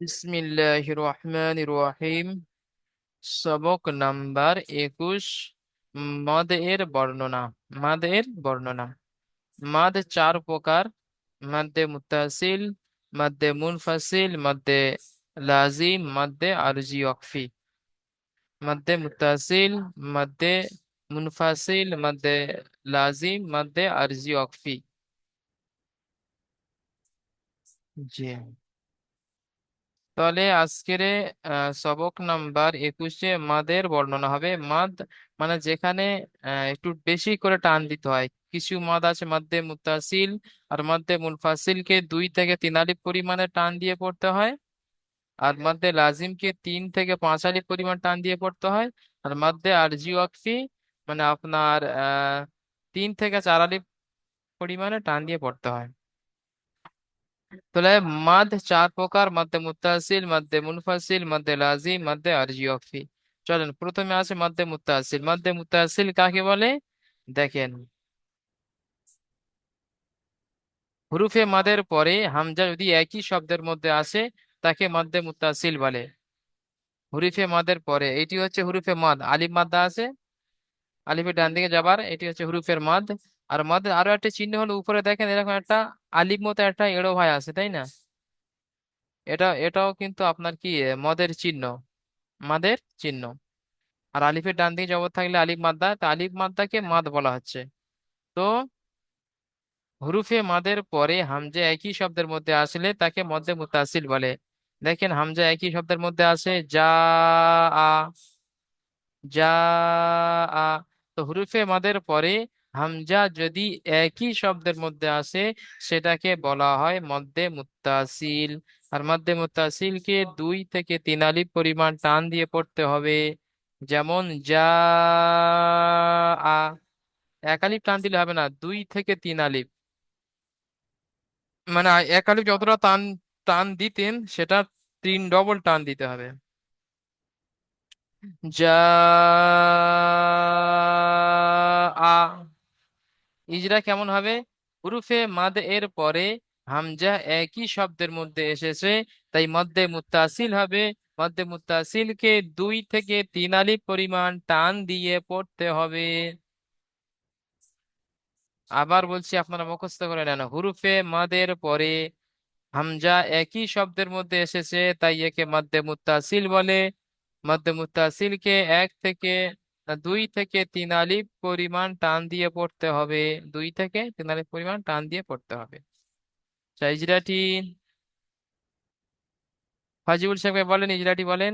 বিসমিল্লাহির রহমানির রহিম। সবক নাম্বার 21। মদ এর বর্ণনা। মাদ এর বর্ণনা। মাদ চার প্রকার: মাদ্দে মুত্তাসিল, মাদ্দে মুনফাসিল, মাদ্দে লাজিম, মাদ্দে আরজি ওয়াকফি। মাদ্দে মুত্তাসিল, মাদ্দে মুনফাসিল, মাদ্দে লাজিম, মাদ্দে আরজি ওয়াকফি। জি, তাহলে আজকের সবক নাম্বার 21-এ মাদের বর্ণনা হবে। মাদ মানে যেখানে একটু বেশি করে টান দিতে হয়। কিছু মাদ আছে মাদ্দে মুত্তাসিল আর মাদ্দে মুনফাসিলকে 2 থেকে 3 আলিফ পরিমাণে টান দিয়ে পড়তে হয়। আর মাদ্দে লাজিমকে 3 থেকে 5 আলিফ পরিমাণ টান দিয়ে পড়তে হয়। আর মাদ্দে আরজি ওয়াকফি মানে আপনার 3 থেকে 4 আলিফ পরিমাণে টান দিয়ে পড়তে হয়। তাহলে মাদ চার প্রকার: মাদ্দে মুত্তাসিল, মাদ্দে মুনফাসিল, মাদ্দে লাজিম, মাদ্দে আরজি ওয়াকফি। চলেন, প্রথমে আছে মাদ্দে মুত্তাসিল। মাদ্দে মুত্তাসিল কাকে বলে? দেখেন, হুরুফে মাদের পরে হামজা যদি একই শব্দের মধ্যে আসে তাকে মাদ্দে মুত্তাসিল বলে। হুরুফে মাদের পরে এটি হচ্ছে হুরুফে মাদ, আলিফ মাদ্দা আছে, আলিফের ডান দিকে যাবার, এটি হচ্ছে হুরুফের মাদ। আর মাদের আরো একটা চিহ্ন হলো, উপরে দেখেন এরকম একটা আলিফ মতো একটা এড়ো ভাই আছে, তাই না? এটাও কিন্তু আপনার কি মদের চিহ্ন, মাদের চিহ্ন। আর আলিফের ডান দিকে জবর থাকলে আলিফ মাদ্দা, তা আলিফ মাদ্দাকে মাদ বলা হচ্ছে। তো হুরুফে মাদের পরে হামজা একই শব্দের মধ্যে আসলে তাকে মদ্দে মুত্তাসিল বলে। দেখেন, হামজা একই শব্দের মধ্যে আছে, যা আ, যা আ। তো হুরুফে মাদের পরে হামজা যদি একই শব্দের মধ্যে আসে সেটাকে বলা হয় মদ্দে মুত্তাসিল। আর মদ্দে মুত্তাসিলকে 2 থেকে 3 আলিফ পরিমাণ টান দিয়ে পড়তে হবে। যেমন যা আ, এক আলিফ টান দিলে হবে না, 2 থেকে 3 আলিফ। মানে এক আলিফ যতটা টান টান দিতেন সেটা 3 ডবল টান দিতে হবে। যা আ। ইজরা কেমন হবে? হুরুফে মাদ এর পরে হামজা একই শব্দের মধ্যে এসেছে, তাই মদ্দে মুত্তাসিল হবে। মদ্দে মুত্তাসিলকে 2 থেকে 3 আলিফ পরিমাণ টান দিয়ে পড়তে হবে। আবার বলছি, আপনারা মুখস্থ করে নেন। হুরুফে মাদের পরে হামজা একই শব্দের মধ্যে এসেছে, তাই একে মদ্দে মুত্তাসিল বলে। মদ্দে মুত্তাসিলকে 2 থেকে 3 আলিফ পরিমাণ টান দিয়ে পড়তে হবে। 2 থেকে 3 আলিফ পরিমাণ টান দিয়ে পড়তে হবে। ইজরাটি ফাজিবুল সাহেবকে বলেন, ইজরাটি বলেন।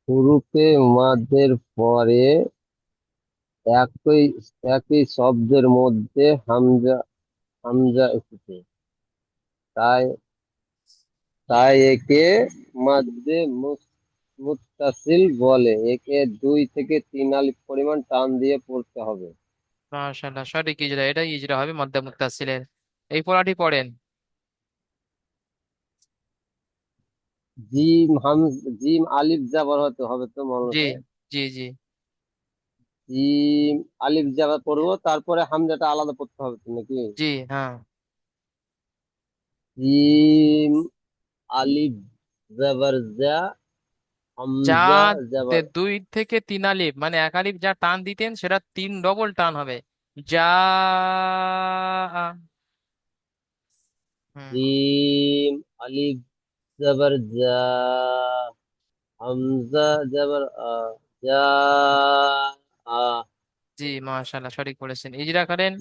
হুরুফে মাদের পরে একই একই শব্দের মধ্যে হামজা হামজা এসেছে, তাই তাই একে মাদ্দে মুত্তাসিল বলে। একে 2 থেকে 3 আলিফ পরিমাণ টান দিয়ে পড়তে হবে। মাশাআল্লাহ, সঠিক ইজরা। এটাই ইজরা হবে মদ্দে মুত্তাসিলের। এই পড়াটি পড়েন। জিম আলিফ জাবার হতে হবে তো জি, মনে। জি, জি, জিম আলিফ জাবার পড়বো, তারপরে হামজাটা আলাদা পড়তে হবে তো নাকি? জি, হ্যাঁ। জিম আলিফ জাবার যা, যা হামজা জাবার 2 থেকে 3 আলিফ মানে এক আলিফ যা টান দিতেন সেটা 3 ডবল টান হবে। যা হুম। জিম আলিফ জাবার যা, হামজা জাবার যা আ। জি, মাশাআল্লাহ, সঠিক বলেছেন। ইজরা করেন।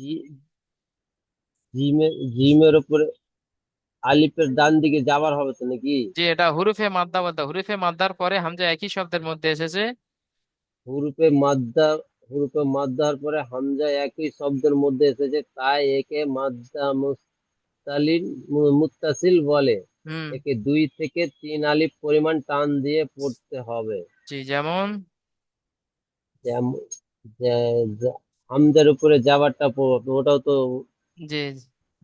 জিমের উপরে আলিফের ডান দিকে যাবার হবে তো নাকি? জি, এটা হুরুফে মাদ্দা বলতে, হুরুফে মাদ্দার পরে হামজা একই শব্দের মধ্যে এসেছে। হুরুফে মাদ্দা হুরুফে মাদ্দার পরে হামজা একই শব্দের মধ্যে এসেছে, তাই একে মাদ্দা মুত্তাসিল বলে। হুম। একে 2 থেকে 3 আলিফ পরিমাণ টান দিয়ে পড়তে হবে। জি, যেমন। যেমন হামজার উপরে যাবারটা পড়বো, ওটাও তো জি,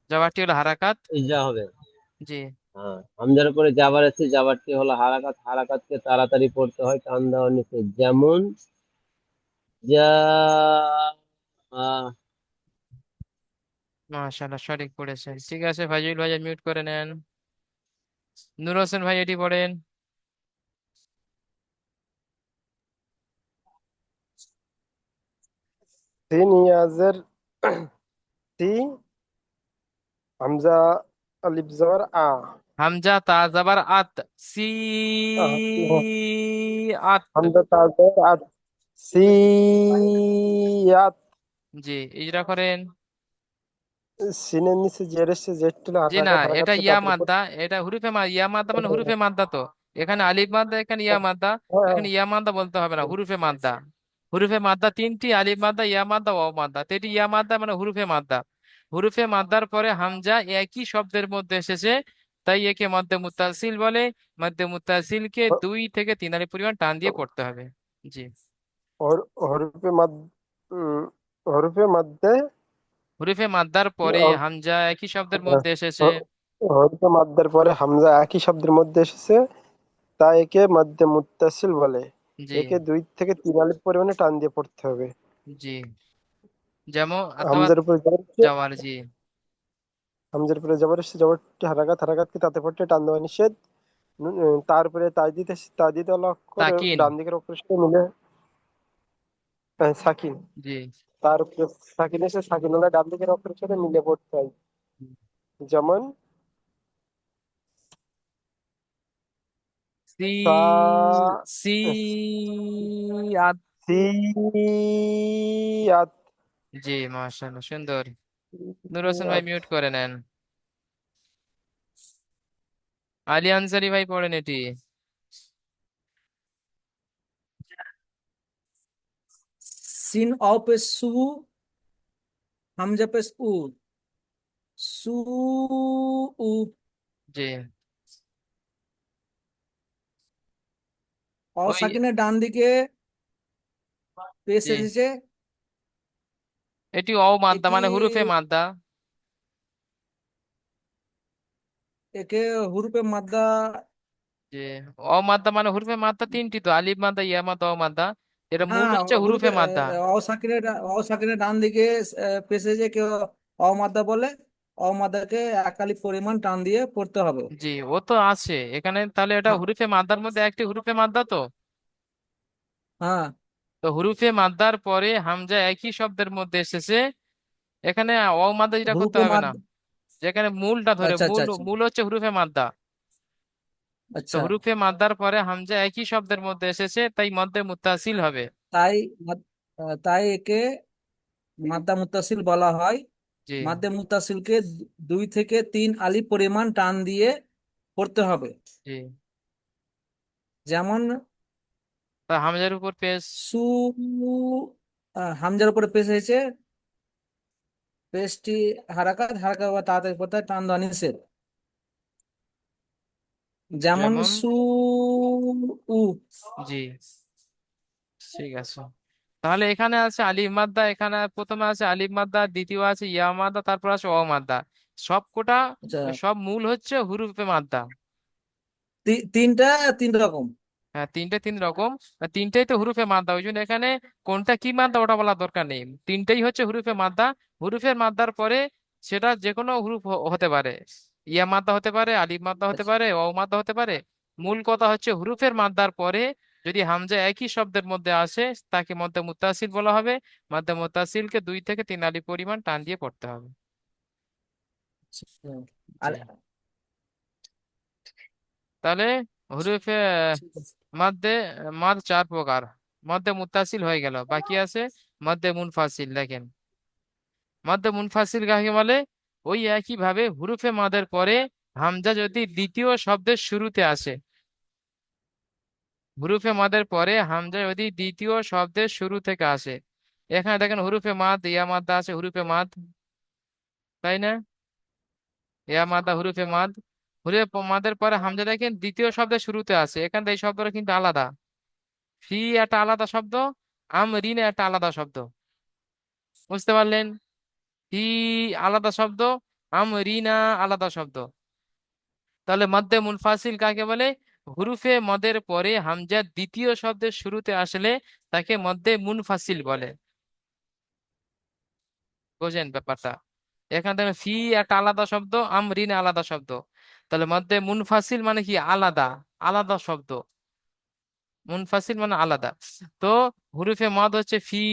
জবাবটি হলো হারাকাত। ইজরা হবে। জি, হ্যাঁ, হামজার উপরে যাবার আছে, যাবারটি হলো হারাকাত। হারাকাতকে তাড়াতাড়ি পড়তে হয় টান দেওয়ার নিচে। যেমন যা মাশাআল্লাহ, সঠিক পড়েছেন। ঠিক আছে, ফাজিল ভাই মিউট করে নেন। নূর হোসেন ভাই এটি পড়েন। সিন ইয়াজের সি, হামজা আলিফ জবর আ। হামজা তা জাবার আত, সি আত। হামজা তা জবর আত, সিয়াত। জি, ইজরা করেন। সিনের নিচে জের এসছে, জের তুলে জি না, হারাকাত এটা হারাকাতকে ইয়া তাড়াতাড়ি মাদ্দা। এটা হুরুফে ইয়া মাদ্দা মানে হুরুফে মাদ্দা তো। এখানে আলিফ মাদ্দা, এখানে ইয়া মাদ্দা। হ্যাঁ, এখানে ইয়া মাদ্দা বলতে হবে না, হুরুফে মাদ্দা। হুরুফে মাদ্দা তিনটি, আলিফ মাদ্দা, ইয়া মাদ্দা, ওয়াও মাদ্দা। তো এটি ইয়া মাদ্দা মানে হুরুফে মাদ্দা। হুরুফে মাদ্দার পরে হামজা একই শব্দের মধ্যে এসেছে, তাই একে মধ্যে মুত্তাসিল বলে। মধ্যে মুত্তাসিলকে 2 থেকে 3 আলিফ পরিমাণ টান দিয়ে পড়তে হবে। জি। হরফে মাদ, উম, হরফে মাদ্দে, হুরুফে মাদ্দার পরে হামজা একই শব্দের মধ্যে এসেছে। হরফে মাদ্দার পরে হামজা একই শব্দের মধ্যে এসেছে, তাই একে মধ্যে মুত্তাসিল বলে। জি। একে 2 থেকে 3 আলিফ পরিমাণে টান দিয়ে পড়তে হবে। জি, যেমন অথবা হামজার উপরে জবর এসছে, জওয়ার। জি। হামজার উপরে জবর এসছে, জবরটি হারাকাত হারাকাতকে তাতে পড়তে টান দেওয়া নিষেধ। তারপরে তাজদিদ ওয়ালা অক্ষর তাকিন। ডান দিকের অক্ষরের সাথে মিলে, সাকিন। জি। তার উপরে সাকিন এসে সাকিন ওয়ালা ডান দিকের অক্ষরের সাথে মিলে পড়তে হয়। যেমন সি সা, সি আত। সিয়াত। জি, মাশাআল্লাহ, সুন্দর। নূর হোসেন ভাই মিউট করে নেন। আলী আনসারি ভাই পড়েন এটি। সিন অ पे সু, হামজা पे উ, সু উ। জি। অ ওই। সাকিনের ডান দিকে পেশ জি, এসেছে। এটি অ মাদ্দা এটি মানে হুরুফে মাদ্দা। একে হুরুপে মাদ্দা। জি। অ মাদ্দা মানে হুরুফে মাদ্দা তিনটি তো, আলিফ মাদ্দা, ইয়া মাদ্দা, অ মাদ্দা। এটা মূল হ্যাঁ, হচ্ছে হুরুপে হুরুফে মাদ্দা। অ সাকিনের ডান দিকে পেশ এসেছে, কেউ অ মাদ্দা বলে। অ মাদ্দাকে একালি পরিমাণ টান দিয়ে পড়তে হবে। জি, ও তো আছে এখানে, তাহলে এটা হ্যাঁ, হুরুফে মাদ্দার মধ্যে একটি হুরুফে মাদ্দা তো। হ্যাঁ, তো হুরুফে মাদ্দার পরে হামজা একই শব্দের মধ্যে এসেছে। এখানে অ মাদ্দা যেটা করতে হুরুপে হবে না, মাদ্দা। যেখানে মূলটা ধরে, আচ্ছা, আচ্ছা, মূল আচ্ছা, মূল হচ্ছে হুরুফে মাদ্দা। তো আচ্ছা। হুরুফে মাদ্দার পরে হামজা একই শব্দের মধ্যে এসেছে, তাই মধ্যে মুত্তাসিল হবে। তাই তাই একে মাদ্দা মুত্তাসিল বলা হয়। জি। মাদ্দে মুত্তাসিলকে 2 থেকে 3 আলিফ পরিমাণ টান দিয়ে পড়তে হবে। জি। যেমন তা হামজার উপর পেশ। সু, হামজার উপরে পেশ হয়েছে। পেশটি হারাকাত হারাকাত বা তাড়াতাড়ি পড়তে হয়, টান দেওয়া নিষেধ। যেমন যেমন। সু উ। জি, ঠিক আছে। তাহলে এখানে আছে আলিফ মাদ্দা, এখানে প্রথমে আছে আলিফ মাদ্দা, দ্বিতীয় আছে ইয়া মাদ্দা, তারপর আছে অ মাদ্দা। সব কোটা, আচ্ছা, সব মূল হচ্ছে হুরুফে মাদ্দা। তিনটা, 3 রকম। হ্যাঁ, 3 রকম। আর তিনটাই তো হুরুফে মাদ্দা, ওই জন্য এখানে কোনটা কি মাদ্দা ওটা বলার দরকার নেই। তিনটাই হচ্ছে হুরুফে মাদ্দা। হুরুফের মাদ্দার পরে সেটা যে কোনো হুরুফ হতে পারে। ইয়া মাদ্দা হতে পারে, আলিফ মাদ্দা হতে আচ্ছা, পারে, অ মাদ্দা হতে পারে। মূল কথা হচ্ছে হুরুফের মাদ্দার পরে যদি হামজা একই শব্দের মধ্যে আসে, তাকে মধ্যে মুত্তাসিল বলা হবে। মধ্যে মুত্তাসিলকে 2 থেকে 3 আলিফ পরিমাণ টান দিয়ে পড়তে হবে। আচ্ছা। জি। আর তাহলে হুরুফে ঠিক আছে। মধ্যে মাদ 4 প্রকার। মধ্যে মুত্তাসিল হয়ে গেল, বাকি আছে মধ্যে মুনফাসিল। দেখেন, মধ্যে মুনফাসিল কাকে বলে? ওই একই ভাবে হুরুফে মাদের পরে হামজা যদি দ্বিতীয় শব্দের শুরুতে আসে। হুরুফে মাদের পরে হামজা যদি দ্বিতীয় শব্দের শুরু থেকে আসে। এখানে দেখেন হুরুফে মাদ, ইয়া মাদ্দা আছে, হুরুফে মাদ, তাই না? ইয়া মাদ্দা, হুরুফে মাদ। হুরুফে মাদের পরে হামজা দেখেন দ্বিতীয় শব্দের শুরুতে আসে, এখানে এই শব্দটা কিন্তু আলাদা। ফি একটা আলাদা শব্দ, আমরিন একটা আলাদা শব্দ। বুঝতে পারলেন? ফি আলাদা শব্দ, আমরিনা আলাদা শব্দ। তাহলে মধ্যে মুনফাসিল কাকে বলে? হুরুফে মদের পরে হামজা দ্বিতীয় শব্দের শুরুতে আসলে তাকে মধ্যে মুনফাসিল বলে। বোঝেন ব্যাপারটা? এখানে দেখেন ফি একটা আলাদা শব্দ, আমরিন আলাদা শব্দ। তাহলে মধ্যে মুনফাসিল মানে কি? আলাদা, আলাদা শব্দ। মুনফাসিল মানে আলাদা। তো হুরুফে মাদ হচ্ছে ফি।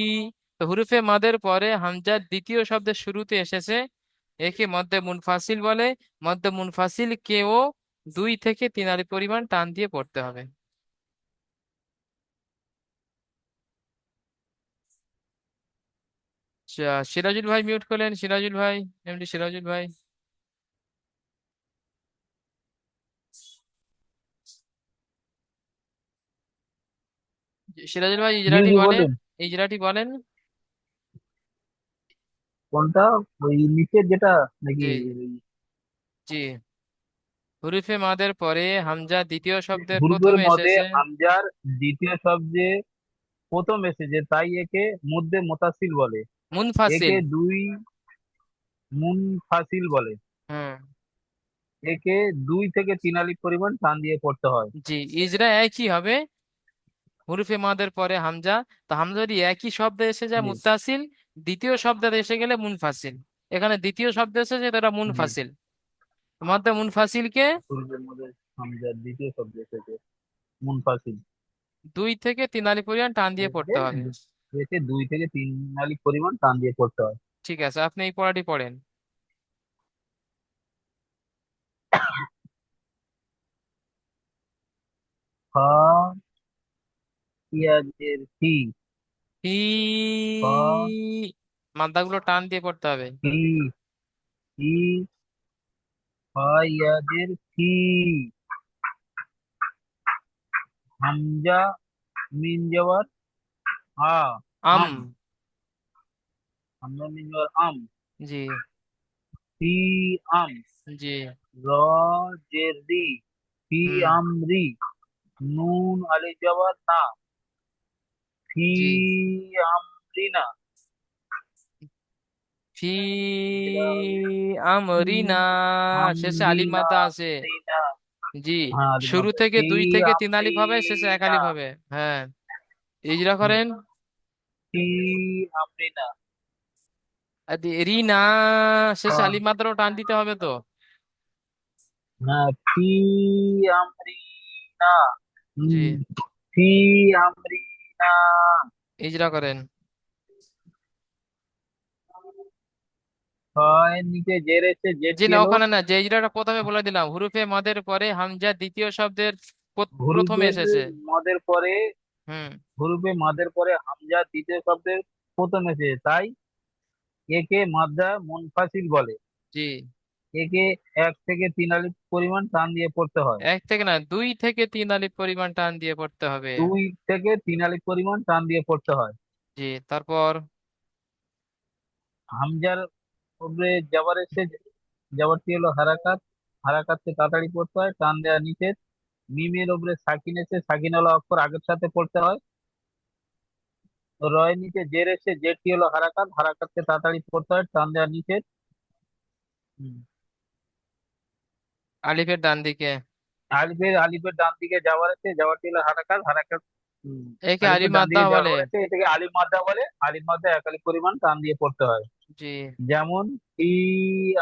তো হুরুফে মাদের পরে হামজার দ্বিতীয় শব্দের শুরুতে এসেছে, একে মধ্যে মুনফাসিল বলে। মধ্যে মুনফাসিল কেও 2 থেকে 3 আলিফ পরিমাণ টান দিয়ে পড়তে হবে। আচ্ছা, সিরাজুল ভাই মিউট করলেন, সিরাজুল ভাই, এমডি সিরাজুল ভাই। সিরাজুল ভাই জি ইজরাটি জি বলেন, বলুন। ইজরাটি বলেন। কোনটা? ওই নিচের যেটা নাকি? জি, জি। হুরুফে মাদের পরে হামজা দ্বিতীয় শব্দের হুরুফের প্রথমে মধ্যে এসেছে। হামজার দ্বিতীয় শব্দে প্রথম এসেছে, তাই একে মধ্যে মোতাসিল বলে। একে মুনফাসিল। দুই মুনফাসিল বলে। হুম। একে 2 থেকে 3 আলিফ পরিমাণ টান দিয়ে পড়তে হয়। জি, ইজরা একই হবে হুরুফে মাদের পরে হামজা। তো হামজা যদি একই শব্দে এসে যায় জি মুত্তাসিল, দ্বিতীয় শব্দে এসে গেলে মুনফাসিল। এখানে দ্বিতীয় শব্দ এসেছে, তো এটা জি। মুনফাসিল। মধ্যে মুনফাসিলকে হুরুফের মধ্যে হামজার দ্বিতীয় শব্দ এসেছে মুনফাসিল। 2 থেকে 3 আলিফ পরিমাণ টান দিয়ে একে পড়তে হবে। একে 2 থেকে 3 আলিফ পরিমাণ টান দিয়ে পড়তে হয়। ঠিক আছে, আপনি এই পড়াটি পড়েন। ফা পিয়াজের ফি। ফি, ফা মাদ্দাগুলো টান দিয়ে পড়তে হবে। ফি ফি ফা ইয়াজের ফি। হামজা মিন যাওয়ার আ আম। আম। হামজা মিন যাওয়ার আম। জি, ফি আম। জি। র জের রি। ফি হুম। আমরি। নুন আলিফ যাওয়ার না। ফি জি। আমরিনা। ফি যেটা ফি আমরিনা, শেষে আলিফ আমরিনা মাদ্দা আছে। আমরিনা। জি। হ্যাঁ আলিফ শুরু মাদ্দা। থেকে ফি 2 থেকে 3 আলিফ হবে, শেষে এক আমরিনা। আলিফ হবে। হ্যাঁ, ইজরা করেন। ফি আমরিনা। রিনা, শেষে আলিফ মাদ্দাও টান দিতে হবে তো। হ্যাঁ ফি আমরিনা। জি, হুম, ফি আমরিনা। ইজরা করেন। ছয় নিচে জের এসে জের জি কি না, এলো? ওখানে না, যে ইজরাটা প্রথমে বলে দিলাম, হুরুফে মাদের পরে হামজা দ্বিতীয় শব্দের প্রথমে হুরুফের এসেছে। মদের পরে হুম। হুরুফে মাদের পরে হামজা দ্বিতীয় শব্দের প্রথম এসেছে, তাই একে মাদ্দা মুনফাসিল বলে। জি। একে 1 থেকে 3 আলিফ পরিমাণ টান দিয়ে পড়তে হয়। এক থেকে না, 2 থেকে 3 আলিফ পরিমাণ টান দিয়ে পড়তে হবে। 2 থেকে 3 আলিফ পরিমাণ টান দিয়ে পড়তে হয়। জি, তারপর। হামজার উপরে জাবার এসে জাবারটি হলো হারাকাত। হারাকাতকে তাড়াতাড়ি পড়তে হয়, টান দেওয়া নিচে। মিমের উপরে সাকিন এসে সাকিন হলো অক্ষর আগের সাথে পড়তে হয়। রয়ের নিচে জের এসে জেরটি হলো হারাকাত। হারাকাতকে তাড়াতাড়ি পড়তে হয়, টান দেওয়া নিচে। হুম। আলিফের ডান দিকে। আলিফের ডান দিকে যাওয়ার আছে, যাওয়ারটি হলো হারাকাত। হারাকাত একে আলিফ আলিফের ডান মাদ্দা দিকে বলে। যাওয়ার আছে, এটাকে আলিফ মাদ্দা বলে। আলিফ মাদ্দা 1 আলিফ পরিমাণ টান দিয়ে পড়তে হয়। জি, যেমন ই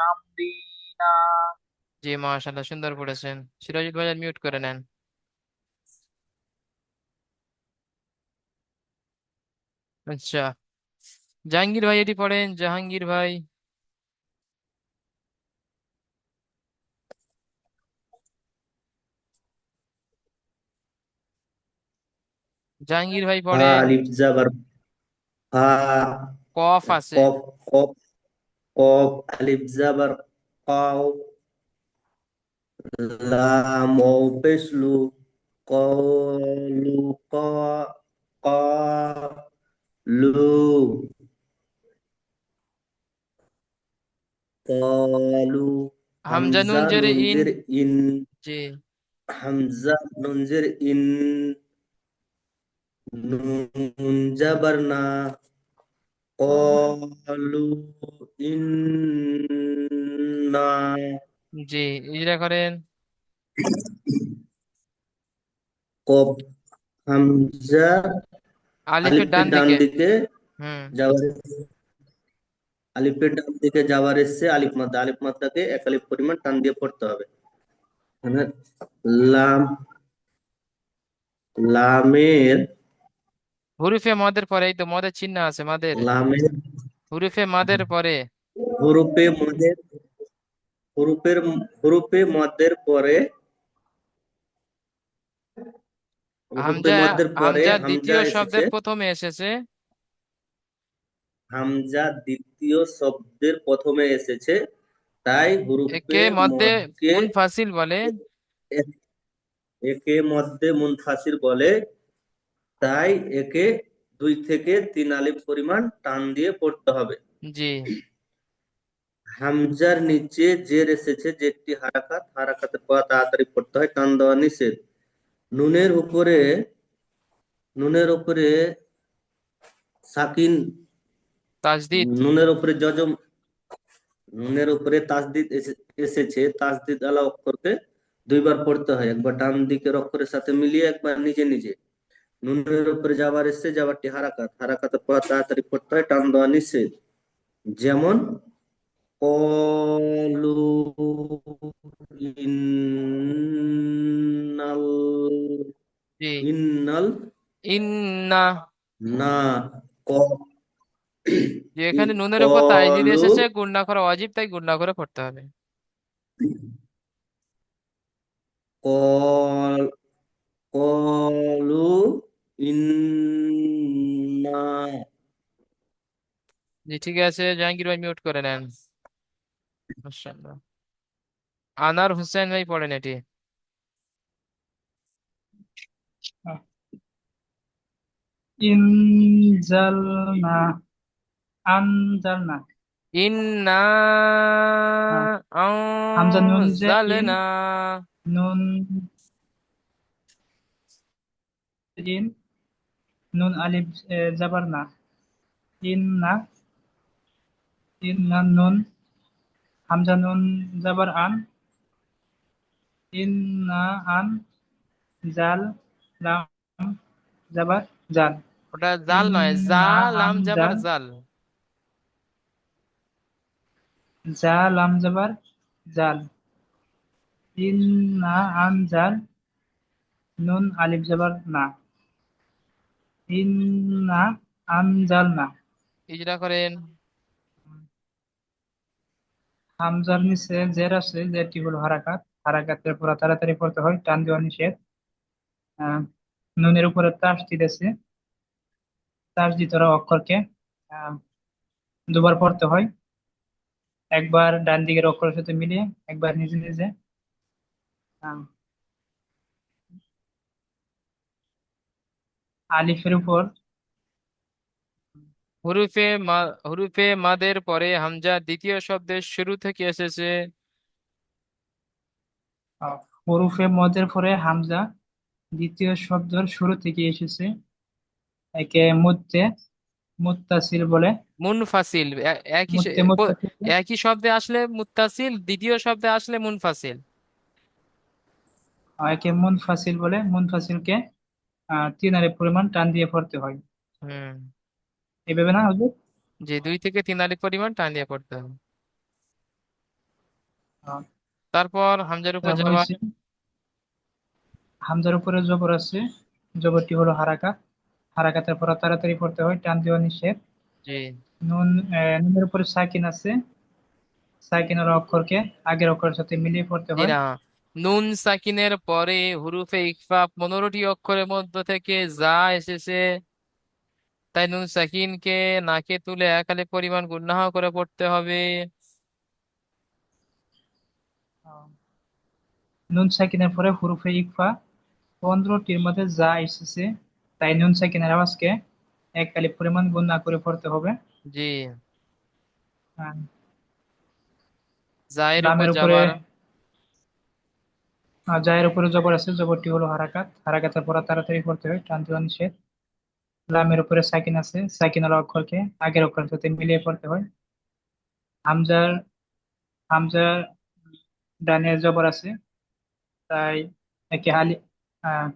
আমরিনা। জি, মাশাআল্লাহ, সুন্দর পড়েছেন। সিরাজুল ভাইজান মিউট করে নেন। আচ্ছা, জাহাঙ্গীর ভাই এটি পড়েন, জাহাঙ্গীর ভাই। জাহাঙ্গীর ভাই পড়েন। আলিফ জাবার আ কফ আছে। কফ কফ কফ আলিফ জাবার কাও লাম ওয়াও পেশ লু কলু কালু কালু হামজা নুন হামজা জেরে ইন। নুনজের ইন জি, হামজা নুনজের ইন নুন জাবার না কলু ইন্না জি, ইজরা করেন। কফ হামজা আলিফের আলিফের ডান ডান দিকে। দিকে হুম। যাওয়ার আলিফের ডান দিকে যাবার এসছে আলিফ মাদ্দাকে এক আলিফ পরিমাণ টান দিয়ে পড়তে হবে। মানে লাম লামের হুরুফে মদের পরে, এই তো মদের চিহ্ন আছে মাদের, লামের হুরুফে মাদের পরে। হরুপে মদের হরুপের হরুপে মদের পরে হরুপে হামজা, মদের পরে হামজা হামজা দ্বিতীয় এসেছে। শব্দের প্রথমে এসেছে। হামজা দ্বিতীয় শব্দের প্রথমে এসেছে, তাই হরুপে একে মধ্যে মদকে মুনফাসিল বলে। একে মধ্যে মুনফাসিল বলে, তাই একে 2 থেকে 3 আলিফ পরিমাণ টান দিয়ে পড়তে হবে। জি। হামজার নিচে জের এসেছে, জেরটি হারাকাতের পর তাড়াতাড়ি পড়তে হয়, টান দেওয়া নিষেধ। নুনের উপরে নুনের উপরে সাকিন তাজদিদ। নুনের উপরে জজম নুনের উপরে তাসদিদ এসেছে, তাসদিদ আলা অক্ষরকে 2 বার পড়তে হয়, একবার ডান দিকের অক্ষরের সাথে মিলিয়ে, একবার নিজে নিজে। নুনের উপরে যাবার এসছে, যাবারটি হারাকাতের পর তাড়াতাড়ি পড়তে হয়, টান দেওয়া নিষেধ। যেমন কলু ইন্নাল জি। ইন্নাল ইন্না, না ক যে এখানে নুনের উপর তাজদিদ কলু এসেছে, গুণনা করা ওয়াজিব, তাই গুণনা করে পড়তে হবে। কল কলু ইন্না। জি ঠিক আছে, জাহাঙ্গীর ভাই মিউট করে নেন। মাশাআল্লাহ। আনার হোসেন ভাই পড়েন এটি। ইনজালনা, আনজালনা। ইন্না হ্যাঁ, হামজা নুন যে ইন, আনজালনা। নুন ইন, নুন আলিফ জাবার না, ইন না, ইন না নুন, হামজা নুন জাবার আন, ইন না আন, জাল লাম জাবার জাল, ওটা জাল ইন নয়, জা না লাম আন জাবার জাল, জাল। জা লাম জাবার জাল, ইন না আন জাল, নুন আলিফ জাবার না, ইন না আন জাল না। ইজরা করেন। হামজার নিচে জের আছে, যেটি হলো হারাকাত, হারাকাতের পর তাড়াতাড়ি পড়তে হয়, টান দেওয়া নিষেধ। আহ, নুনের উপরে তাসদিদ আছে, তাসদিদ ওরা অক্ষরকে আহ, 2 বার পড়তে হয়, একবার ডান দিকের অক্ষরের সাথে মিলিয়ে, একবার নিজে নিজে। আহ, আলিফের উপর হুরুফে মাদের পরে হামজা দ্বিতীয় শব্দের শুরু থেকে এসেছে। হরুফে মদের পরে হামজা দ্বিতীয় শব্দের শুরু থেকে এসেছে, একে মুত্তাসিল বলে। মুনফাসিল একই মুত্তাসিল, একই শব্দে আসলে মুত্তাসিল, দ্বিতীয় শব্দে আসলে মুনফাসিল। একে মুনফাসিল বলে। মুনফাসিলকে 3 আলিফ পরিমাণ টান দিয়ে পড়তে হয়। হুম। এভাবে না হুজুর? যে 2 থেকে 3 আলিফ পরিমাণ টান দিয়ে পড়তে হবে। আহ, তারপর হামজার উপর তারপর যাওয়া। হচ্ছে হামজার উপরে জবর আছে, জবরটি হলো হারাকাত, হারাকাতের পর তাড়াতাড়ি পড়তে হয়, টান দেওয়া নিষেধ। জি। নুন, নুনের উপরে সাকিন আছে, সাকিনের অক্ষরকে আগের অক্ষরের সাথে মিলিয়ে পড়তে জি হয়। না, নুন সাকিনের পরে হুরুফে ইখফা 15টি অক্ষরের মধ্য থেকে যা এসেছে, তাই নুন সাকিনকে নাকে তুলে 1 আলিফ পরিমাণ গুণনা করে পড়তে হবে। আহ, নুন সাকিনের পরে হুরুফে ইকফা 15টির মধ্যে যা এসেছে, তাই নুন সাকিনের আওয়াজকে 1 আলিফ পরিমাণ গুণ না করে পড়তে হবে। জি। আহ, জায়ের উপর লামের উপরে যাবার। জায়ের উপরে জবর আছে, জবরটি হলো হারাকাত, হারাকাতের পর তাড়াতাড়ি পড়তে হয়, টান দেওয়া নিষেধ। লামের উপরে সাকিন আছে, সাকিনের অক্ষরকে আগের অক্ষরের সাথে মিলিয়ে পড়তে হয়। হামজার হামজার ডানে জবর আছে, তাই একে আহ,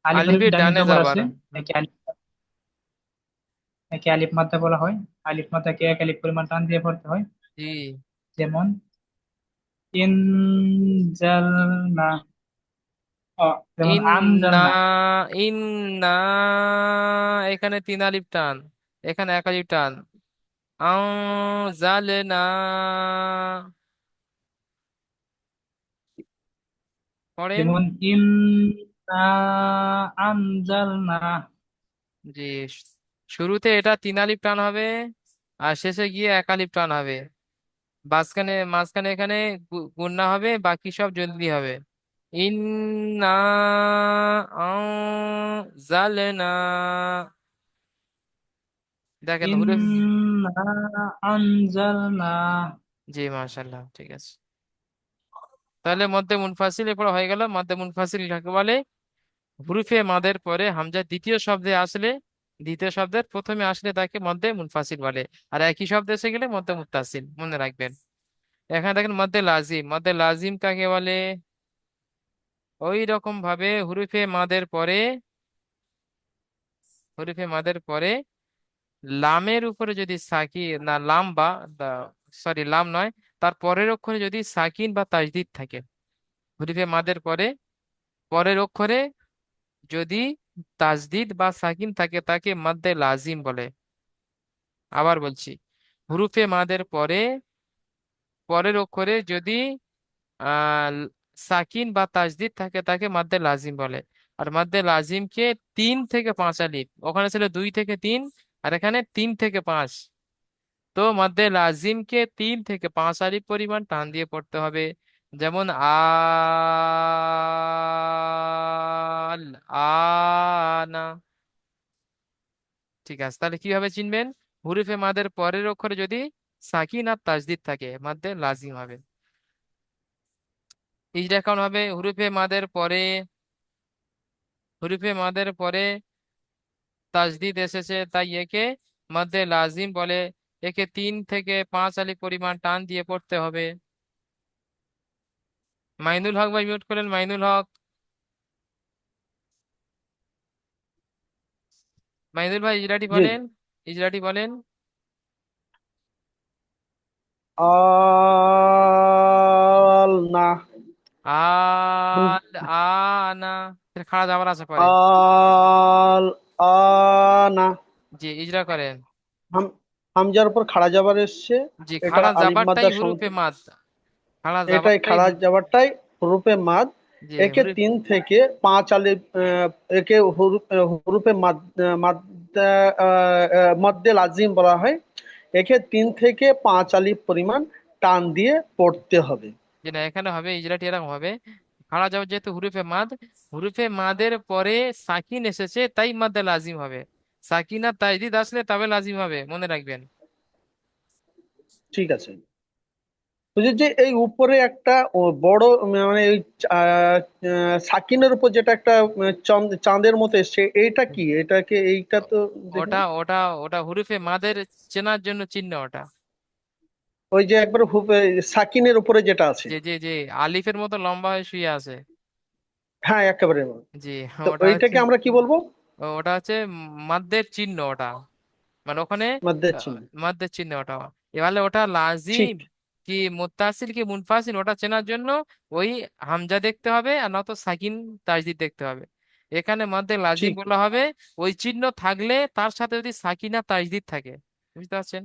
আলিফের আলিফের ডানে ডানে জবর যাবার। আছে, হুম। একে একে আলিফ মাদ্দা বলা হয়। আলিফ মাদ্দাকে এক আলিফ পরিমাণ টান দিয়ে পড়তে হয়। জি। যেমন ইনজালনা, যেমন ইন্না, আনজালনা। ইন্না, এখানে 3 আলিফ টান, এখানে 1 আলিফ টান। আনজালনা, পড়েন। যেমন ইন্না আনজালনা। জি, শুরুতে এটা 3 আলিফ টান হবে, আর শেষে গিয়ে 1 আলিফ টান হবে। মাঝখানে মাঝখানে এখানে গুণনা হবে, বাকি সব জলদি হবে। ইন্না আনজালনা, দেখেন হুরুফ। ইন্না আনজালনা। জি, মাশাল্লাহ, ঠিক আছে। তাহলে মধ্যে মুনফাসিল এরপর হয়ে গেল। মধ্যে মুনফাসিল কাকে বলে? হুরুফে মাদের পরে হামজা দ্বিতীয় শব্দে আসলে, দ্বিতীয় শব্দের প্রথমে আসলে তাকে মধ্যে মুনফাসিল বলে। আর একই শব্দ এসে গেলে মধ্যে মুত্তাসিল, মনে রাখবেন। এখানে দেখেন মধ্যে লাজিম, মধ্যে লাজিম কাকে বলে? ওই রকম ভাবে হুরুফে মাদের পরে লামের উপরে যদি সাকিন না লাম বা, সরি লাম নয়, তার পরের অক্ষরে যদি সাকিন বা তাজদিদ থাকে, হুরুফে মাদের পরে পরের অক্ষরে যদি তাজদিদ বা সাকিন থাকে তাকে মাদ্দে লাজিম বলে। আবার বলছি, হুরুফে মাদের পরে পরের অক্ষরে যদি আহ সাকিন বা তাজদিদ থাকে তাকে মাদ্দে লাজিম বলে। আর মাদ্দে লাজিমকে 3 থেকে 5 আলিফ, ওখানে ছিল 2 থেকে 3, আর এখানে 3 থেকে 5। তো মাদ্দে লাজিমকে 3 থেকে 5 আলিফ পরিমাণ টান দিয়ে পড়তে হবে। যেমন আল, আনা। ঠিক আছে, তাহলে কিভাবে চিনবেন? হুরুফে মাদের পরের অক্ষরে যদি সাকিন আর তাজদিদ থাকে মাদ্দে লাজিম হবে। ইজরা কাউন হবে হুরুফে মাদের পরে তাজদিদ এসেছে, তাই একে মাদ্দে লাজিম বলে। একে 3 থেকে 5 আলিফ পরিমাণ টান দিয়ে পড়তে হবে। মাইনুল হক ভাই, মিউট করেন মাইনুল হক। মাইনুল ভাই ইজরাটি জি বলেন, ইজরাটি বলেন। আলনা, আল, আনা, খাড়া যাবার আছে পরে। আল আনা। জি, ইজরা করেন। হামজার উপর খাড়া জাবার এসছে। জি, এটা খাড়া আলিফ জাবারটাই মাদ্দার হুরুফে মাদ, খাড়া এটাই জাবারটাই খাড়া জাবারটাই হরুপে মাদ। জি একে 3 থেকে 5 আলিফ একে হরুপে মাদ, মাদ্দা, মদ্দে লাজিম বলা হয়। একে 3 থেকে 5 আলিফ পরিমাণ টান দিয়ে পড়তে হবে। জি না, এখানে হবে ইজরাটি এরকম হবে। খাড়া যাবার যেহেতু হুরুফে মাদ, হুরুফে মাদের পরে সাকিন এসেছে তাই মাদ্দে লাজিম হবে। সাকিন আর তাজদিদ আসলে তবে লাজিম হবে, মনে রাখবেন। ঠিক আছে। বুঝলি যে এই উপরে একটা বড় মানে ওই আহ, সাকিনের উপর যেটা একটা চাঁদের মতো এসছে, এইটা কি? এটাকে এইটা ও- তো দেখুন। ওটা ওটা ওটা হুরুফে মাদের চেনার জন্য চিহ্ন ওটা। ওই যে একবার সাকিনের উপরে যেটা আছে। যে যে যে আলিফের মতো লম্বা হয়ে শুয়ে আছে। হ্যাঁ, একেবারে। জি, তো ওটা হচ্ছে, ওইটাকে আমরা কি বলবো? ওটা হচ্ছে মাদ্দের চিহ্ন ওটা, মানে ওখানে মাদ্দের চিহ্ন। মাদ্দের চিহ্ন ওটা। এবারে ওটা ঠিক। লাজিম কি মুত্তাসিল কি মুনফাসিল ওটা চেনার জন্য ওই হামজা দেখতে হবে, আর নয়তো সাকিন তাজদিদ দেখতে হবে। এখানে মধ্যে লাজিম ঠিক। বলা হবে ওই চিহ্ন থাকলে তার সাথে যদি সাকিন আর তাজদিদ থাকে, বুঝতে পারছেন?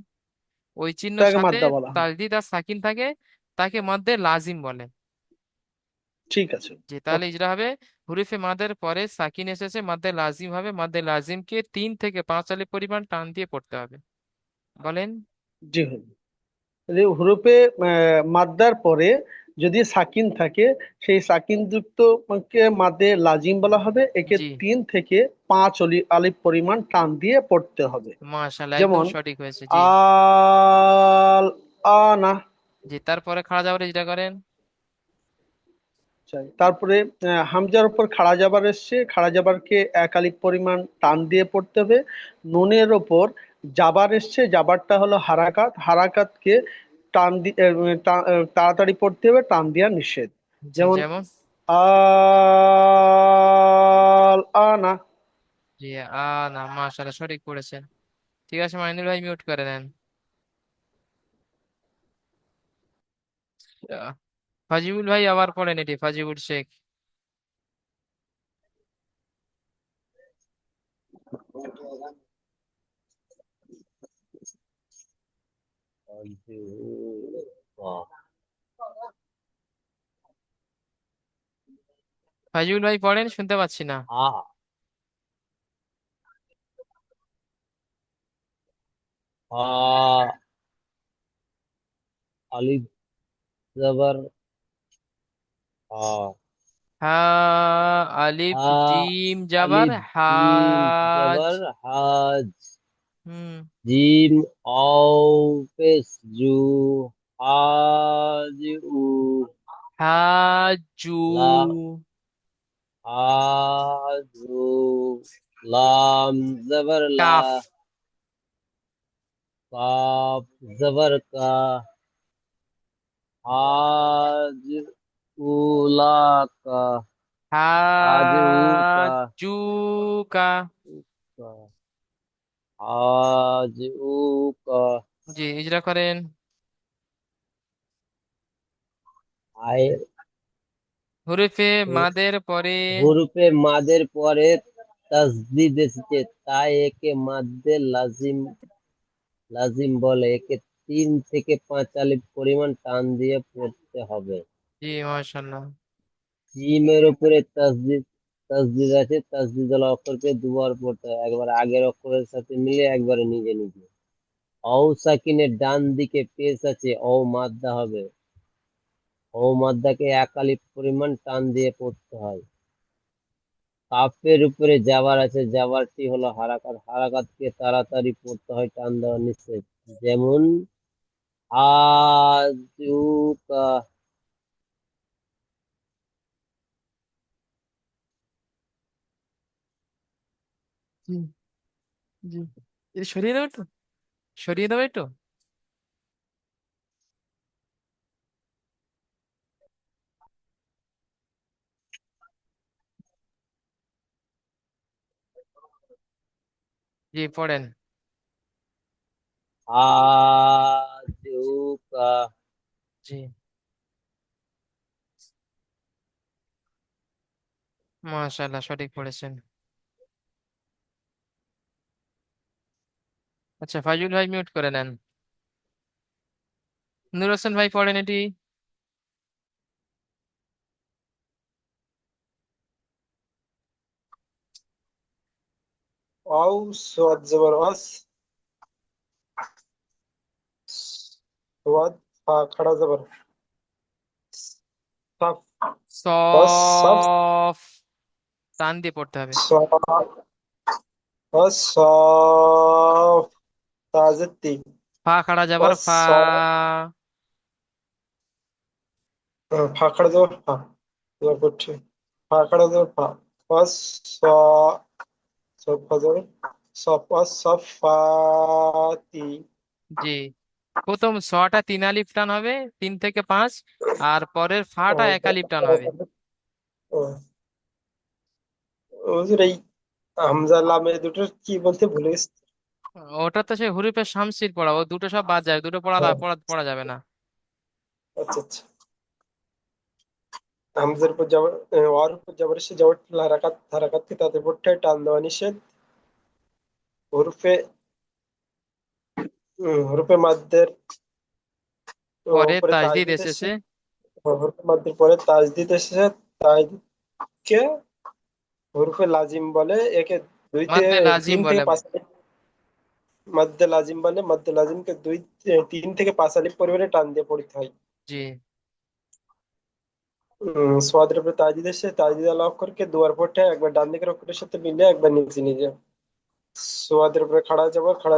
ওই চিহ্নের তাকে সাথে মাদ্দা বলা হয়। তাজদিদ আর সাকিন থাকে, তাকে মধ্যে লাজিম বলে। ঠিক আছে। জি, তাহলে ওকে। ইজরা হবে হুরুফে মাদের পরে সাকিন এসেছে মাদ্দে লাজিম হবে, মাদ্দে লাজিমকে 3 থেকে 5 আলিফ পরিমাণ টান দিয়ে পড়তে হবে। বলেন। জি হুজুর। যে হরফে মাদ্দার পরে যদি সাকিন থাকে, সেই সাকিন যুক্ত কে মাদ্দে লাজিম বলা হবে। একে জি, 3 থেকে 5 আলিফ পরিমাণ টান দিয়ে পড়তে হবে। মাশাআল্লাহ, একদম যেমন সঠিক হয়েছে। জি। আল আনা। জি, তারপরে খাড়া যাবার ইজরা করেন। তারপরে হামজার উপর খাড়া জাবার এসছে, খাড়া জাবারকে 1 আলিফ পরিমাণ টান দিয়ে পড়তে হবে। নুনের ওপর জাবার এসছে, জাবারটা হলো হারাকাত, হারাকাতকে টান দিয়ে তাড়াতাড়ি পড়তে হবে, টান দেওয়া নিষেধ। জি, যেমন যেমন। আল আনা। জি, না, মাশাআল্লাহ, সঠিক পড়েছেন। ঠিক আছে, মাইনুল ভাই মিউট করে নেন। আহ, ফাজিবুল ভাই আবার পড়েন এটি, ফাজিবুল শেখ। ফাজিবুল ভাই পড়েন, শুনতে পাচ্ছি না। হা হা আলিফ জবর হা হা, আলিফ হা জিম জাবার আলিফ জিম হাজ। জবর হাজ হুম। জিম আও পেশ জু হাজ উ হাজু। লা হাজ উ লাম জবর লা কাফ। কাফ জবর কা হাজ উলা কা হাজ উ কা হাজুকা। হাজ উ কা জি, ইজরা করেন। আয় হরফে মাদের পরে। হুরুফে মাদের পরে তাসদিদ এসেছে তাই একে মাদ্দে লাজিম লাজিম বলে। একে 3 থেকে 5 আলিফ পরিমাণ টান দিয়ে পড়তে হবে। জি, মাশাআল্লাহ। জিমের উপরে তাসদিদ তাসদিদ আছে, তাসদিদ ওয়ালা অক্ষরকে দুবার পড়তে হয়, একবার আগের অক্ষরের সাথে মিলে একবারে নিজে নিজে। অও সাকিনের ডান দিকে পেশ আছে, অ মাদ্দা হবে। ও মাদ্দাকে 1 আলিফ পরিমাণ টান দিয়ে পড়তে হয়। কাফের উপরে জাবার আছে, জাবারটি হলো হারাকাত, হারাকাতকে তাড়াতাড়ি পড়তে হয়, টান দেওয়া নিষেধ। যেমন আজুকা। জি, জি। এটা সরিয়ে দাও একটু, সরিয়ে দাও একটু। জি, পড়েন। আজুকা। জি, মাশাআল্লাহ, সঠিক পড়েছেন। আচ্ছা, ফাইজুল ভাই মিউট করে নেন। নূর হোসেন ভাই পড়েন এটি। واو سواد زبر اس سواد فا خڑا زبر صف بس صف সফ, টান দিয়ে পড়তে হবে। صاد بس صاف تازتي ফা খাড়া যাবার بس ফা। صاف فا خڑا زبر فا زبر بٹھی فا خڑا زبر فا بس صا صف زبر صف بس صفاتي জি, প্রথম ছটা 3 আলিফ টান হবে, 3 থেকে 5, আর পরের ফাটা 1 আলিফ টান হবে। হুজুর এই হামজা লামের দুটো কি বলতে ভুলে গেছি। ওটা তো সে হুরুফে শামসির পড়া, ও দুটো সব বাদ যায়, দুটো পড়া হ্যাঁ, পড়া পড়া যাবে না। আচ্ছা আচ্ছা। হামজার উপর জবর ওয়ার উপর জবর সে জবর হারাকাত হারাকাতকে তাতে পড়তে হয়, টান দেওয়া নিষেধ। হরফে হরফে মাদ্দের পরে উপরে তাজদিদ তাজদিদ এসেছে। এসেছে। হরফে মাদ্দের পরে তাজদিদ এসেছে। তাজদিদকে হরফে লাজিম বলে। একে মাদ্দে লাজিম তিন বলে। থেকে পাঁচ আলিফ মাদ্দে লাজিম বলে। মাদ্দে লাজিমকে 3 থেকে 5 আলিফ পরিমাণে টান দিয়ে পড়তে হয়। জি, সোয়াদের উপরে তাজদিদ এসেছে, তাজদিদ আলা অক্ষরকে দুবার পড়তে হয়, একবার ডান দিকের অক্ষরের সাথে মিলে একবার নিচে নিজে। সোয়াদের উপরে খাড়া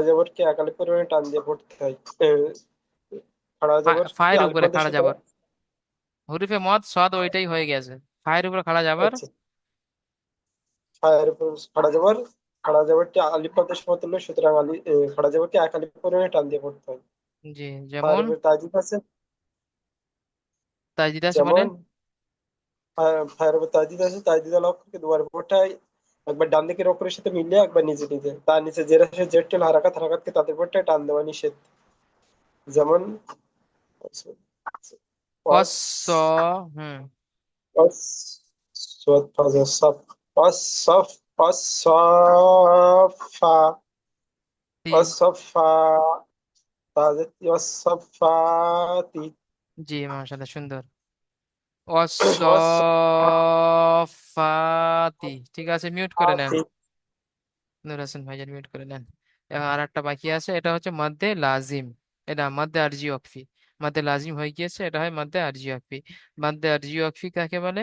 জবরকে 1 আলিফ পরিমাণে টান দিয়ে পড়তে হয়। খাড়া জবরকে ফায়ের আলিফ উপরে মধ্যে খাড়া সোজা। যাবার, হুরুফে মদ সদ ওইটাই হয়ে গেছে। ফায়ের উপরে খাড়া যাবার। আচ্ছা, ফায়ের উপর খাড়া জবরটি আলিফ মধ্যে সমতুল্য, সুতরাং খাড়া জবরকে 1 আলিফ পরিমাণে টান দিয়ে পড়তে হয়। জি, ফায়ের যেমন উপরে তাজদিদ আছে। তাজদিদ আছে, যেমন বলেন। ফায়ের উপর তাজদিদ আছে, তাজদিদ আলা অক্ষরকে দুবার পড়তে হয়, একবার ডান দিকের অক্ষরের সাথে মিলিয়ে একবার নিচে নিজে। তার নিচে জের আসে, জের টেল হারাকাত, হারাকাতকে তাদের পরটায় টান দেওয়া নিষেধ। যেমন অস হুম তি জি মাশাআল্লাহ সুন্দর। অসফাতি, ঠিক আছে, মিউট করে নেন। নূর হাসান ভাইজান মিউট করে নেন। এবার আর একটা বাকি আছে, এটা হচ্ছে মধ্যে লাজিম। এটা মধ্যে আরজি ওয়াকফি। মধ্যে লাজিম হয়ে গিয়েছে, এটা হয় মধ্যে আরজি ওয়াকফি। মধ্যে আরজি ওয়াকফি কাকে বলে?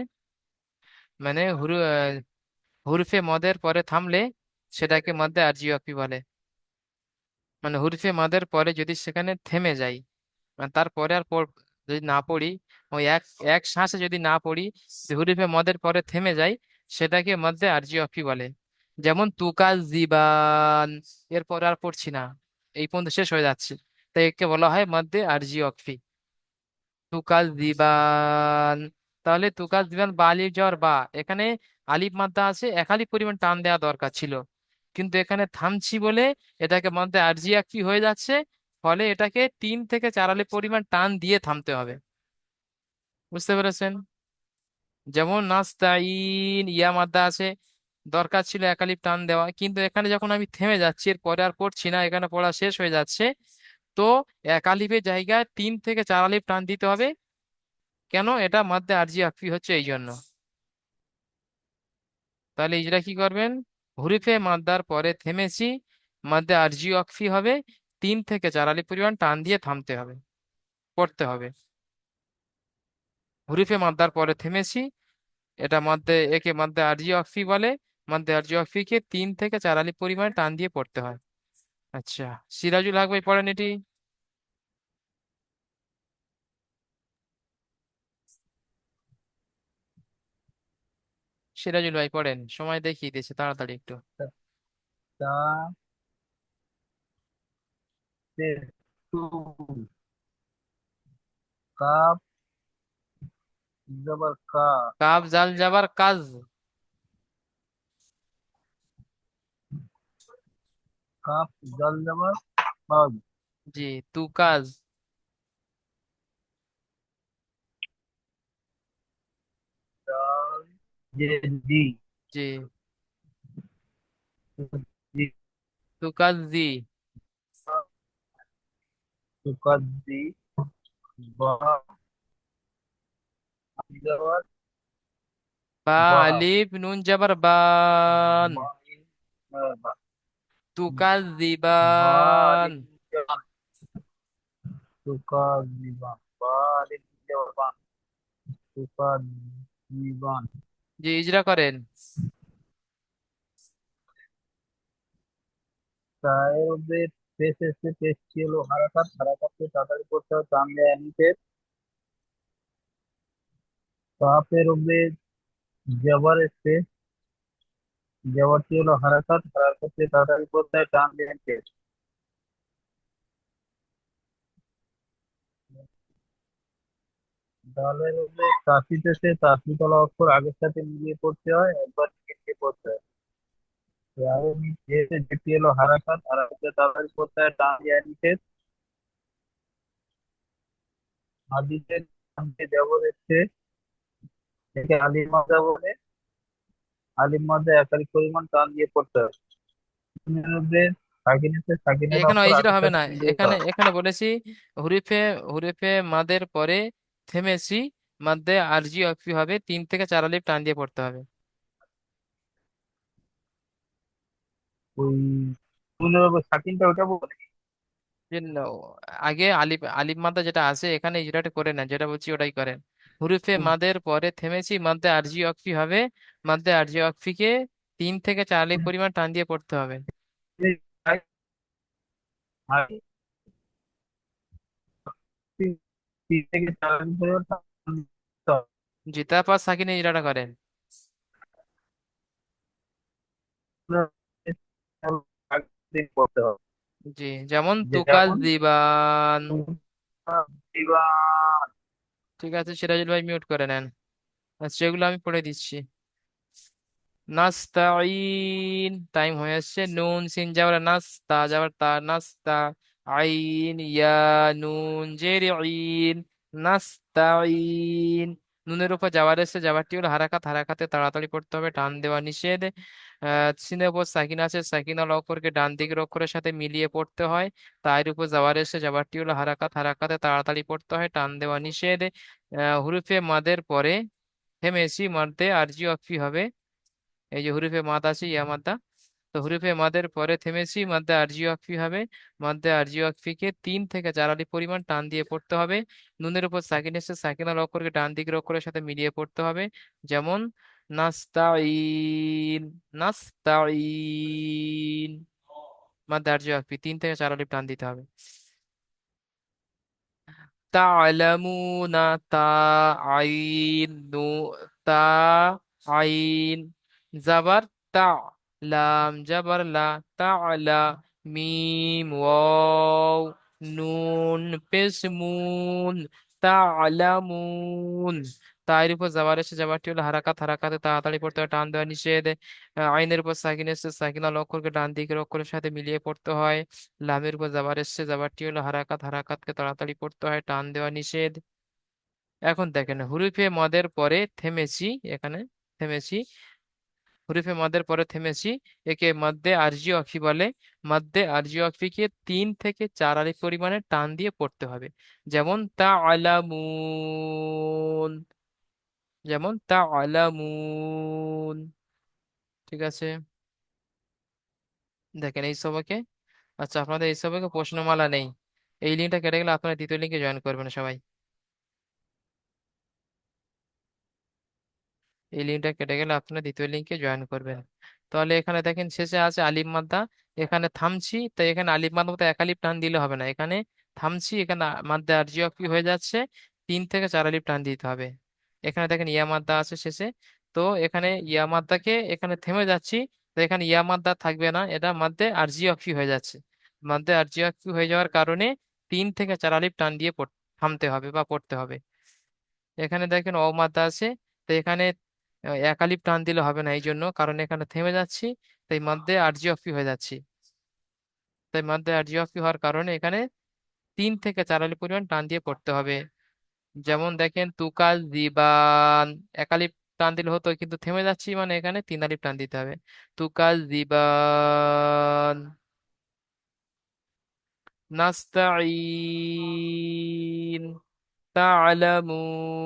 মানে হুরফে মদের পরে থামলে সেটাকে মধ্যে আরজি ওয়াকফি বলে। মানে হুরফে মদের পরে যদি সেখানে থেমে যাই, মানে তারপরে আর যদি না পড়ি, ওই এক এক শ্বাসে যদি না পড়ি, যে হুরফে মদের পরে থেমে যাই, সেটাকে মধ্যে আরজি ওয়াকফি বলে। যেমন তুকাল জিবান, এরপরে আর পড়ছি না, এই পর্যন্ত শেষ হয়ে যাচ্ছে, তাই একে বলা হয় মধ্যে আরজি ওয়াকফি। তুকাল দিবান। তাহলে তুকাল দিবান বা আলিফ যাওয়ার বা, এখানে আলিফ মাদ্দা আছে, এক আলিফ পরিমাণ টান দেওয়া দরকার ছিল, কিন্তু এখানে থামছি বলে এটাকে মধ্যে আরজি একফি হয়ে যাচ্ছে। ফলে এটাকে 3 থেকে 4 আলিফ পরিমাণ টান দিয়ে থামতে হবে। বুঝতে পেরেছেন? যেমন নাস্তাইন, ইয়া মাদ্দা আছে, দরকার ছিল এক আলিফ টান দেওয়া, কিন্তু এখানে যখন আমি থেমে যাচ্ছি, এর পরে আর পড়ছি না, এখানে পড়া শেষ হয়ে যাচ্ছে, তো এক আলিফের জায়গায় 3 থেকে 4 আলিফ টান দিতে হবে। কেন? এটা মাদ্দে আরজি আকফি হচ্ছে এই জন্য। তাহলে ইজরা কি করবেন? হুরিফে মাদ্দার পরে থেমেছি, মাদ্দে আরজি আকফি হবে, 3 থেকে 4 আলিফ পরিমাণ টান দিয়ে থামতে হবে, পড়তে হবে। হুরিফে মাদ্দার পরে থেমেছি, এটা মাদ্দে, একে মাদ্দে আরজি আকফি বলে। মাদ্দে আরজি আকফিকে 3 থেকে 4 আলিফ পরিমাণ টান দিয়ে পড়তে হয়। আচ্ছা, সিরাজুল হক ভাই পড়েন এটি। সিরাজুল ভাই পড়েন, সময় দেখিয়ে দিয়েছে, তাড়াতাড়ি একটু। তা তে তু কাপ জবর কা কাব জাল জাবার কাজ। কাপ জল জবর কাজ জি, তু কাজ। দাল যে জি জি, জি তু কাজ জি। তুকাদ্দি বা জবর বা বা আলিফ নুন জাবার বান। বা বা বা তুকাজ্জিবান। আলিফ জবর তুকাদ্দি বা আলিফ জবর বা তুকাদ্দিবান জি, ইজরা করেন। সাহেবের পেশ এসে পেশ ছিল হারাকাত, হারাকাতকে তাড়াতাড়ি করতে হয় টান দেয় নিষেধ। কাপের উপরে জবর এসে, জবরটি হলো হারাকাত, হারাকাতকে তাড়াতাড়ি করতে হয় টান দেয় নিষেধ। ডালের উপরে তাসিদ এসে তাসদিওয়ালা অক্ষর আগের সাথে মিলিয়ে পড়তে হয়, একবার নিচে পড়তে হয়। রায়ের নিচে এসে যেটি হলো হারাকাত, হারাকাতকে তাড়াতাড়ি করতে হয় টান দেয় নিষেধ। হাদিসের নামে জবর এসে, একে আলিফ মাদ্দা বলে। আলিফ মাদ্দা একাধিক পরিমাণ টান দিয়ে পড়তে হয়। নুনের উপরে সাকিন এসে সাকিনের এখানে অক্ষর ইজরা আগের হবে সাথে না, মিলিয়ে দিতে এখানে হয়। এখানে বলেছি হুরিফে হুরিফে মাদের পরে থেমেছি, মাদ্দে আরজি অক্ফি হবে, 3 থেকে 4 আলিফ টান দিয়ে পড়তে হবে। ওই নুনের উপরে সাকিনটা ওটা বলে। যে আগে আলিফ আলিফ মাদ্দা যেটা আছে এখানে ইজরাটা করে না, যেটা বলছি ওটাই করেন। হুরিফে মাদের পরে থেমেছি, মাদ্দে আরজি অক্ফি হবে, মাদ্দে আরজি অক্ফিকে 3 থেকে 4 আলিফ পরিমাণ টান দিয়ে পড়তে হবে। তিন থেকে চার দিন পরে জি, তারপর সাকিনে ইজরাটা করেন। করতে হবে। জি, যেমন তুকাল যেমন দিবান। দিবান। ঠিক আছে, সিরাজুল ভাই মিউট করে নেন। আচ্ছা, এগুলো আমি পড়ে দিচ্ছি। নাস্তাইন, টাইম হয়ে আসছে। নুন সিন যাবার নাস্তা, যাবার তা, নাস্তা। আইন ইয়া, নুন জের ইন, নাস্তাইন। নুনের উপর যাওয়ার এসে, যাবারটি হলো হারাকাত, হারাকাতে তাড়াতাড়ি পড়তে হবে, টান দেওয়া নিষেধ। সিনের উপর সাকিন আছে, সাকিন আল অক্ষরকে ডান দিকের অক্ষরের সাথে মিলিয়ে পড়তে হয়। তার উপর যাওয়ার এসে, যাবারটি হলো হারাকাত, হারাকাতে তাড়াতাড়ি পড়তে হয়, টান দেওয়া নিষেধ। হুরুফে মাদের পরে থেমেছি, মাদ্দে আরজি ওয়াকফি হবে। এই যে হুরুফে মাদ আছে, ইয়া মাদ্দা। তো হুরুফে মাদের পরে থেমেছি, মাদ্দে আরজি ওয়াকফি হবে। মাদ্দে আরজি ওয়াকফিকে 3 থেকে 4 আলিফ পরিমাণ টান দিয়ে পড়তে হবে। নুনের উপর সাকিন এসে, সাকিন আল অক্ষরকে ডান দিকের অক্ষরের সাথে মিলিয়ে পড়তে হবে। যেমন নাস্তাইন, নাস্তাইন। মাদ্দে আরজি ওয়াকফি 3 থেকে 4 আলিফ টান দিতে হবে। তা'লামুনা, তা, আইন, নু, তা, আইন। জাবার তা, লাম জাবার লা, তা'লা। মিম ওয়াও, নুন পেশ মুন, তা'লামুন। তায়ের উপর জাবার এসে, জাবারটি হলো হারাকাত, হারাকাতে তাড়াতাড়ি পড়তে হয়, টান দেওয়া নিষেধ। আইনের উপর সাকিন এসে, সাকিন আল অক্ষরকে ডান দিকের অক্ষরের সাথে মিলিয়ে পড়তে হয়। লামের উপর জাবার এসছে, জাবারটি হলো হারাকাত, হারাকাতকে তাড়াতাড়ি পড়তে হয়, টান দেওয়া নিষেধ। এখন দেখেন হুরুফে মদের পরে থেমেছি, এখানে থেমেছি, হুরুফে মদের পরে থেমেছি, একে মদ্দে আরজি ওয়াকফি বলে। মদ্দে আরজি ওয়াকফিকে 3 থেকে 4 আলিফ পরিমাণে টান দিয়ে পড়তে হবে। যেমন তা আলামুন, যেমন তা আলামুন। ঠিক আছে, দেখেন এই সবকে। আচ্ছা, আপনাদের এই সবকে প্রশ্নমালা নেই। এই লিঙ্কটা কেটে গেলে আপনারা দ্বিতীয় লিঙ্কে জয়েন করবেন সবাই। এই লিঙ্কটা কেটে গেলে আপনারা দ্বিতীয় লিঙ্কে জয়েন করবেন। তাহলে এখানে দেখেন শেষে আছে আলিফ মাদ্দা। এখানে থামছি, তাই এখানে আলিফ মাদ্দা মতো এক আলিফ টান দিলে হবে না, এখানে থামছি, এখানে মাদ্দা আরজি কি হয়ে যাচ্ছে, 3 থেকে 4 আলিফ টান দিতে হবে। এখানে দেখেন ইয়া মাদ্দা আছে শেষে। তো এখানে ইয়া মাদ্দাকে, এখানে থেমে যাচ্ছি, তো এখানে ইয়া মাদ্দা থাকবে না, এটা মাদ্দে আরজি অফি হয়ে যাচ্ছে। মাদ্দে আরজি অফি হয়ে যাওয়ার কারণে 3 থেকে 4 আলিফ টান দিয়ে থামতে হবে বা পড়তে হবে। এখানে দেখেন অমাদ্দা আছে, তো এখানে এক আলিফ টান দিলে হবে না, এই জন্য কারণ এখানে থেমে যাচ্ছি, তাই মধ্যে আরজি অফি হয়ে যাচ্ছি। তাই মধ্যে আরজি অফি হওয়ার কারণে এখানে 3 থেকে 4 আলিফ পরিমাণ টান দিয়ে পড়তে হবে। যেমন দেখেন তুকাল দিবান, এক আলিফ টান দিলে হতো, কিন্তু থেমে যাচ্ছি মানে এখানে 3 আলিফ টান দিতে হবে। তুকাল দিবান, নাস্তাঈন, তা'লামুন।